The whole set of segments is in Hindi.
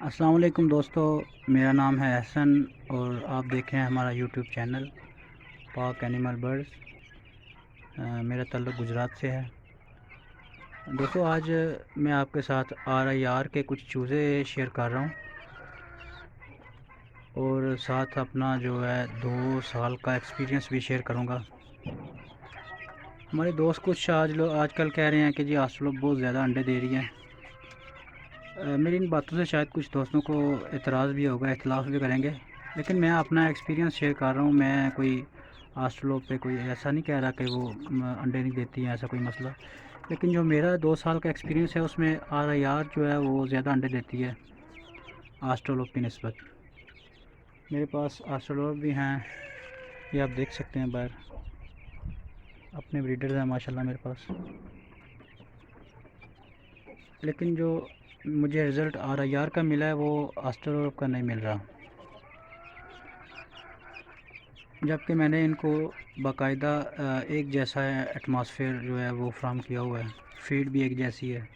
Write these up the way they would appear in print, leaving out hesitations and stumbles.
अस्सलाम वालेकुम दोस्तों, मेरा नाम है एहसन और आप देख रहे हैं हमारा यूट्यूब चैनल पाक एनिमल बर्ड्स। मेरा ताल्लुक़ गुजरात से है। दोस्तों आज मैं आपके साथ RIR के कुछ चूज़े शेयर कर रहा हूँ और साथ अपना जो है 2 साल का एक्सपीरियंस भी शेयर करूँगा। हमारे दोस्त कुछ आजकल कह रहे हैं कि जी आस्ट्रेलो बहुत ज़्यादा अंडे दे रही हैं। मेरी इन बातों से शायद कुछ दोस्तों को एतराज़ भी होगा, इख्तलाफ भी करेंगे, लेकिन मैं अपना एक्सपीरियंस शेयर कर रहा हूँ। मैं कोई आस्ट्रेलो पे कोई ऐसा नहीं कह रहा कि वो अंडे नहीं देती हैं, ऐसा कोई मसला। लेकिन जो मेरा 2 साल का एक्सपीरियंस है उसमें RIR जो है वो ज़्यादा अंडे देती है आस्ट्रेलो की निस्बत। मेरे पास आस्ट्रेलो भी हैं, ये आप देख सकते हैं बाहर, अपने ब्रीडर्स हैं माशाल्लाह मेरे पास। लेकिन जो मुझे रिज़ल्ट RIR का मिला है वो आस्ट्रेलो का नहीं मिल रहा, जबकि मैंने इनको बाकायदा एक जैसा एटमॉस्फेयर जो है वो फ्राहम किया हुआ है, फीड भी एक जैसी है।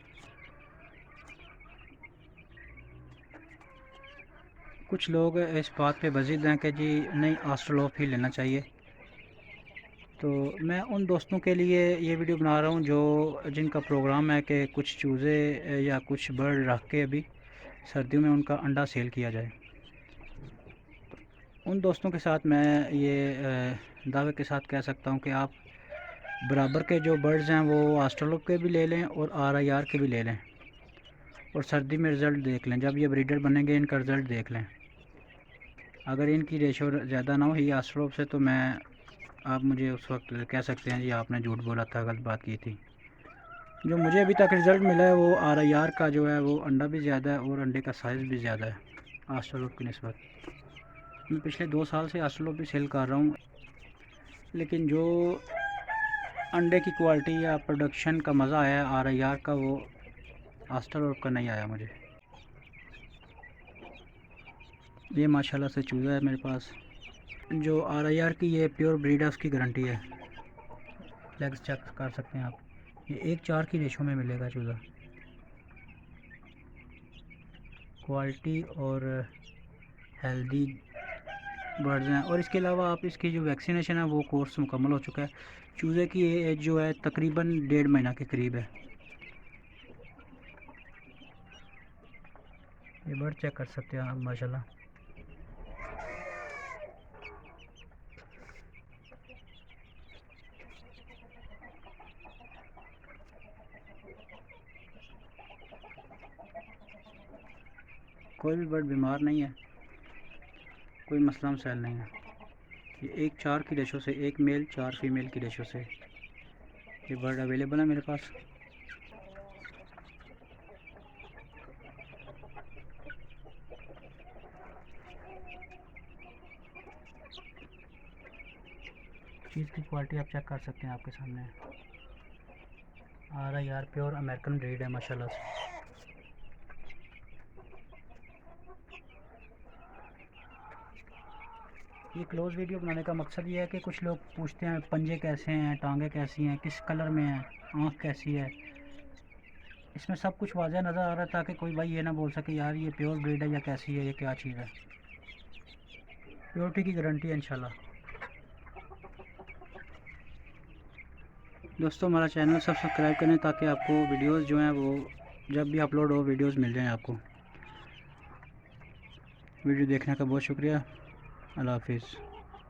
कुछ लोग इस बात पे बज़िद हैं कि जी नहीं आस्ट्रेलो ही लेना चाहिए। तो मैं उन दोस्तों के लिए ये वीडियो बना रहा हूँ जिनका प्रोग्राम है कि कुछ चूज़े या कुछ बर्ड रख के अभी सर्दियों में उनका अंडा सेल किया जाए। उन दोस्तों के साथ मैं ये दावे के साथ कह सकता हूँ कि आप बराबर के जो बर्ड्स हैं वो आस्ट्रेलो के भी ले लें और RIR के भी ले लें और सर्दी में रिज़ल्ट देख लें। जब ये ब्रीडर बनेंगे इनका रिज़ल्ट देख लें। अगर इनकी रेशो ज़्यादा ना हो ही आस्ट्रेलो से तो आप मुझे उस वक्त कह सकते हैं जी आपने झूठ बोला था, गलत बात की थी। जो मुझे अभी तक रिज़ल्ट मिला है वो RIR का जो है वो अंडा भी ज़्यादा है और अंडे का साइज़ भी ज़्यादा है आस्ट्रेलो की निस्बत। मैं पिछले 2 साल से आस्ट्रेलो भी सेल कर रहा हूँ, लेकिन जो अंडे की क्वालिटी या प्रोडक्शन का मज़ा आया है RIR का वो आस्ट्रेलो का नहीं आया मुझे। ये माशाल्लाह से चूज़ा है मेरे पास। जो RIR की ये प्योर ब्रीड है उसकी गारंटी है। लेग्स चेक कर सकते हैं आप, ये 1:4 की रेशो में मिलेगा चूज़ा। क्वालिटी और हेल्दी बर्ड्स हैं। और इसके अलावा आप इसकी जो वैक्सीनेशन है वो कोर्स मुकम्मल हो चुका है। चूज़े की ये एज जो है तकरीबन 1.5 महीना के करीब है। ये बर्ड चेक कर सकते हैं आप माशाल्लाह। कोई भी बर्ड बीमार नहीं है, कोई मसला मसाइल नहीं है। ये 1:4 की रेशो से, 1 मेल 4 फीमेल की रेशो से ये बर्ड अवेलेबल है मेरे पास। चीज़ की क्वालिटी आप चेक कर सकते हैं आपके सामने। RIR प्योर अमेरिकन ब्रीड है माशाल्लाह से। ये क्लोज़ वीडियो बनाने का मकसद ये है कि कुछ लोग पूछते हैं पंजे कैसे हैं, टांगे कैसी हैं, किस कलर में हैं, आँख कैसी है। इसमें सब कुछ वाज़ह नज़र आ रहा है ताकि कोई भाई ये ना बोल सके यार ये प्योर ब्रीड है या कैसी है, ये क्या चीज़ है। प्योरिटी की गारंटी है इंशाल्लाह। दोस्तों हमारा चैनल सब्सक्राइब करें ताकि आपको वीडियोस जो हैं वो जब भी अपलोड हो वीडियोस मिल जाएं आपको। वीडियो देखने का बहुत शुक्रिया। अल्लाह हाफिज़।